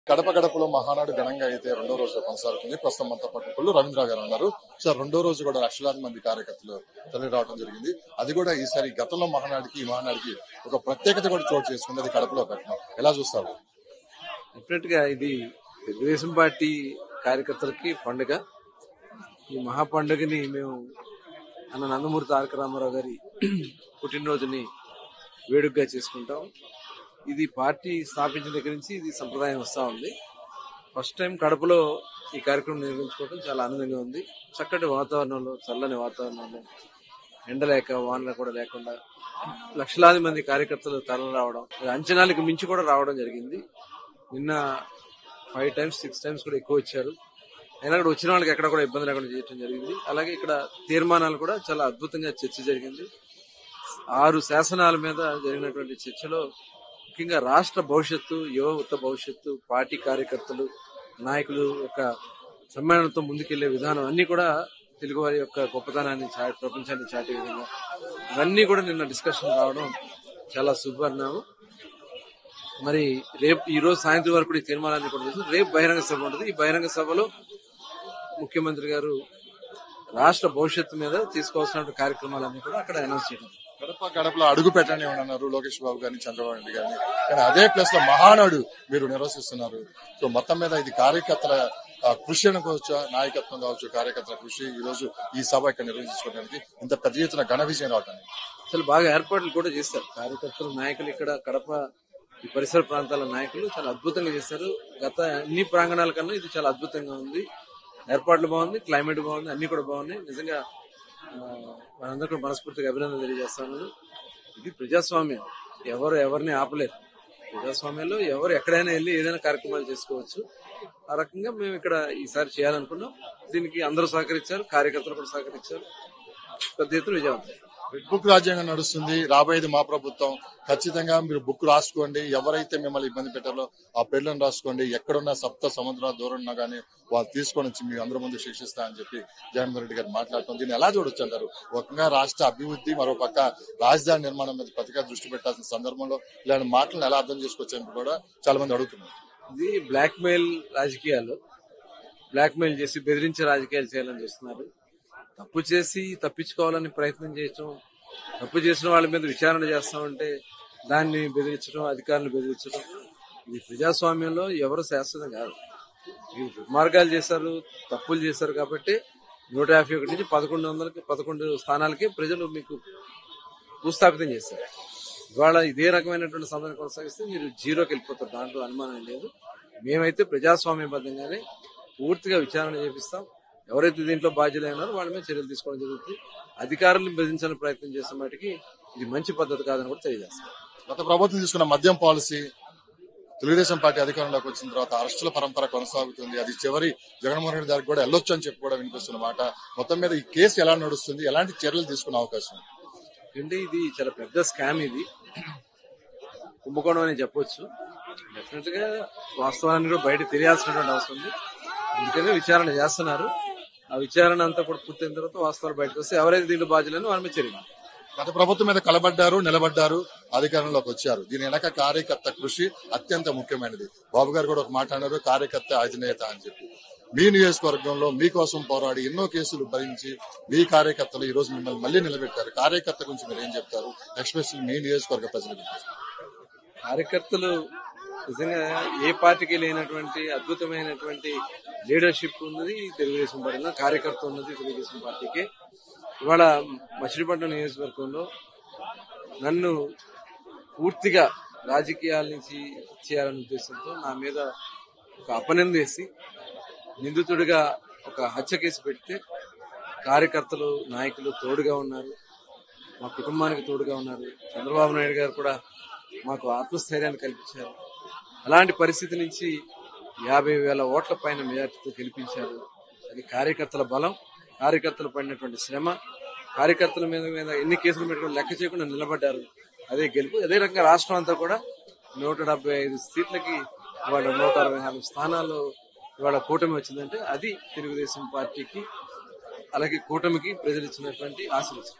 గడప గడపలో మహానాడు ఘనంగా అయితే రెండో రోజు కొనసాగుతుంది. ప్రస్తుతం మనతో పాటు కొల్లు రవీంద్ర గారు ఉన్నారు. సార్, రెండో రోజు కూడా లక్షలాది మంది కార్యకర్తలు తరలి రావడం జరిగింది. అది కూడా ఈసారి గతంలో మహానాడికి ఈ మహానాడికి ఒక ప్రత్యేకత కూడా చోటు చేసుకుంది. అది కడపలో పెట్టడం ఎలా చూస్తారు? డెఫినెట్ గా ఇది తెలుగుదేశం పార్టీ కార్యకర్తలకి పండుగ. ఈ మహా పండుగని మేము అన్న నందమూరి తారక రామారావు గారి పుట్టినరోజుని వేడుకగా చేసుకుంటాం. ఇది పార్టీ స్థాపించిన దగ్గర నుంచి ఇది సంప్రదాయం వస్తా ఉంది. ఫస్ట్ టైం కడపలో ఈ కార్యక్రమం నిర్వహించుకోవడం చాలా ఆనందంగా ఉంది. చక్కటి వాతావరణంలో, చల్లని వాతావరణంలో, ఎండలేక వానలు కూడా లేకుండా లక్షలాది మంది కార్యకర్తలు తరలి రావడం, అంచనాలకు మించి కూడా రావడం జరిగింది. నిన్న 5 times 6 times కూడా ఎక్కువ వచ్చారు. అయినా కూడా వచ్చిన వాళ్ళకి ఎక్కడ కూడా ఇబ్బంది లేకుండా చేయడం జరిగింది. అలాగే ఇక్కడ తీర్మానాలు కూడా చాలా అద్భుతంగా చర్చ జరిగింది. 6 శాసనాల మీద జరిగినటువంటి చర్చలో ముఖ్యంగా రాష్ట్ర భవిష్యత్తు, యువత భవిష్యత్తు, పార్టీ కార్యకర్తలు, నాయకులు యొక్క సమ్మేళనంతో ముందుకెళ్లే విధానం అన్ని కూడా తెలుగువారి యొక్క గొప్పతనాన్ని ప్రపంచాన్ని చాటే విధంగా ఇవన్నీ కూడా నిన్న డిస్కషన్ రావడం చాలా శుభపరిణామం. మరి రేపు ఈ రోజు సాయంత్రం వరకు ఈ తీర్మానాన్ని కూడా చేసి రేపు బహిరంగ సభ ఉంటుంది. ఈ బహిరంగ సభలో ముఖ్యమంత్రి గారు రాష్ట్ర భవిష్యత్తు మీద తీసుకోవాల్సిన కార్యక్రమాలన్నీ కూడా అక్కడ అనౌన్స్ చేయడం. గడప గడపలో అడుగు పెట్టని అన్నారు లోకేష్ బాబు గారిని, చంద్రబాబు నాయుడు గారిని. కానీ అదే ప్లేస్ లో మహానాడు మీరు నిర్వహిస్తున్నారు. సో మొత్తం మీద ఇది కార్యకర్తల కృషి అనుకోవచ్చు, నాయకత్వం కావచ్చు, కార్యకర్తల కృషి. ఈ రోజు ఈ సభ ఇక్కడ నిర్వహించుకోవడానికి ఇంత పెద్ద ఎత్తున ఘన విజయం రావడానికి అసలు బాగా ఏర్పాట్లు కూడా చేస్తారు. కార్యకర్తలు, నాయకులు ఇక్కడ కడప ఈ పరిసర ప్రాంతాల నాయకులు చాలా అద్భుతంగా చేశారు. గత అన్ని ప్రాంగణాల కన్నా ఇది చాలా అద్భుతంగా ఉంది. ఏర్పాట్లు బాగుంది, క్లైమేట్ బాగుంది, అన్ని కూడా బాగున్నాయి. నిజంగా మనందరూ కూడా మనస్ఫూర్తిగా అభినందన తెలియజేస్తాను. ఇది ప్రజాస్వామ్యం, ఎవరిని ఆపలేరు. ప్రజాస్వామ్యంలో ఎవరు ఎక్కడైనా వెళ్ళి ఏదైనా కార్యక్రమాలు చేసుకోవచ్చు. ఆ రకంగా మేము ఇక్కడ ఈసారి చేయాలనుకున్నాం. దీనికి అందరూ సహకరించారు, కార్యకర్తలు కూడా సహకరించారు. పెద్ద ఎత్తున విజయవంతం. రెడ్ బుక్ రాజ్యాంగం నడుస్తుంది. రాబోయేది మా ప్రభుత్వం. ఖచ్చితంగా మీరు బుక్ రాసుకోండి. ఎవరైతే మిమ్మల్ని ఇబ్బంది పెట్టారో ఆ పేర్లను రాసుకోండి. ఎక్కడున్నా సప్త సముద్రాల దూరం ఉన్నా గానీ వాళ్ళు తీసుకొని వచ్చి మీ అందరి ముందు శిక్షిస్తా అని చెప్పి జగన్మోహన్ రెడ్డి గారు మాట్లాడటం, దీన్ని ఎలా చూడొచ్చు అంటారు? ఒకగా రాష్ట్ర అభివృద్ధి, మరో పక్క రాజధాని నిర్మాణం మీద ప్రతిగా దృష్టి పెట్టాల్సిన సందర్భంలో ఇలాంటి మాటలను ఎలా అర్థం చేసుకోవచ్చని కూడా చాలా మంది అడుగుతున్నారు. ఇది బ్లాక్ మెయిల్ రాజకీయాలు, బ్లాక్ మెయిల్ చేసి బెదిరించే రాజకీయాలు చేయాలని చూస్తున్నారు. తప్పు చేసి తప్పించుకోవాలని ప్రయత్నం చేయటం, తప్పు చేసిన వాళ్ళ మీద విచారణ చేస్తామంటే దాన్ని బెదిరించడం, అధికారులు బెదిరించడం, ఇది ప్రజాస్వామ్యంలో ఎవరు శాశ్వతం కాదు. ఇది దుర్మార్గాలు చేశారు, తప్పులు చేశారు కాబట్టి 151 నుంచి 1111 స్థానాలకి ప్రజలు మీకు భూస్థాపితం చేశారు. ఇవాళ ఇదే రకమైనటువంటి సమయం కొనసాగిస్తే మీరు జీరోకి వెళ్ళిపోతారు. దాంట్లో అనుమానం లేదు. మేమైతే ప్రజాస్వామ్యబద్ధంగానే పూర్తిగా విచారణ చేపిస్తాం. ఎవరైతే దీంట్లో బాధ్యులైనారో వాళ్ళ మీద చర్యలు తీసుకోవడం జరుగుతుంది. అధికారులను బెదిరించాలని ప్రయత్నం చేసిన వాటికి ఇది మంచి పద్ధతి కాదని కూడా తెలియజేస్తాం. గత ప్రభుత్వం తీసుకున్న మద్యం పాలసీ తెలుగుదేశం పార్టీ అధికారంలోకి వచ్చిన తర్వాత అరెస్టుల పరంపర కొనసాగుతుంది. అది చివరి జగన్మోహన్ రెడ్డి గారికి కూడా వెళ్ళొచ్చు అని చెప్పి కూడా వినిపిస్తున్న మాట. మొత్తం మీద ఈ కేసు ఎలా నడుస్తుంది, ఎలాంటి చర్యలు తీసుకునే అవకాశం? అంటే ఇది చాలా పెద్ద స్కామ్, ఇది కుంభకోణం అని చెప్పొచ్చు. డెఫినెట్ గా వాస్తవాన్ని కూడా బయట తెలియాల్సినటువంటి అవసరం ఉంది. అందుకనే విచారణ చేస్తున్నారు. ఆ విచారణ అంతా కూడా పూర్తయిన తర్వాత వాస్తవాలు బయటకు వస్తే ఎవరైతే దీంట్లో బాధ్యులని వాళ్ళ మీద చర్యలు. గత ప్రభుత్వం మీద కలబడ్డారు, నిలబడ్డారు, అధికారంలోకి వచ్చారు. దీని వెనక కార్యకర్త కృషి అత్యంత ముఖ్యమైనది. బాబు గారు కూడా ఒక మాట అన్నారు, కార్యకర్త అధినేత అని చెప్పి. మీ నియోజకవర్గంలో మీకోసం పోరాడి ఎన్నో కేసులు భరించి మీ కార్యకర్తలు ఈ రోజు మిమ్మల్ని మళ్లీ నిలబెట్టారు. కార్యకర్త గురించి మీరు ఏం చెప్తారు? ఎస్పెషల్లీ మీ నియోజకవర్గ ప్రజల గురించి. కార్యకర్తలు నిజంగా ఏ పార్టీకి లేనటువంటి అద్భుతమైనటువంటి లీడర్షిప్ ఉన్నది తెలుగుదేశం పార్టీలో. కార్యకర్త ఉన్నది తెలుగుదేశం పార్టీకి. ఇవాళ మచిలీపట్నం నియోజకవర్గంలో నన్ను పూర్తిగా రాజకీయాల నుంచి చేయాలనే ఉద్దేశంతో నా మీద ఒక అపనింద వేసి నిందితుడిగా ఒక హత్య కేసు పెడితే కార్యకర్తలు, నాయకులు తోడుగా ఉన్నారు, మా కుటుంబానికి తోడుగా ఉన్నారు. చంద్రబాబు నాయుడు గారు కూడా మాకు ఆత్మస్థైర్యాన్ని కల్పించారు. అలాంటి పరిస్థితి నుంచి 50,000 ఓట్ల పైన మెజార్టీతో గెలిపించారు. అది కార్యకర్తల బలం, కార్యకర్తలు పడినటువంటి శ్రమ, కార్యకర్తల మీద ఎన్ని కేసులు పెట్టుకుని లెక్క చేయకుండా నిలబడ్డారు. అదే గెలుపు. అదే రకంగా రాష్ట్రం అంతా కూడా 175 సీట్లకి ఇవాళ 164 స్థానాలు ఇవాళ కూటమి వచ్చిందంటే అది తెలుగుదేశం పార్టీకి, అలాగే కూటమికి ప్రజలు ఇచ్చినటువంటి ఆశీర్వాదం.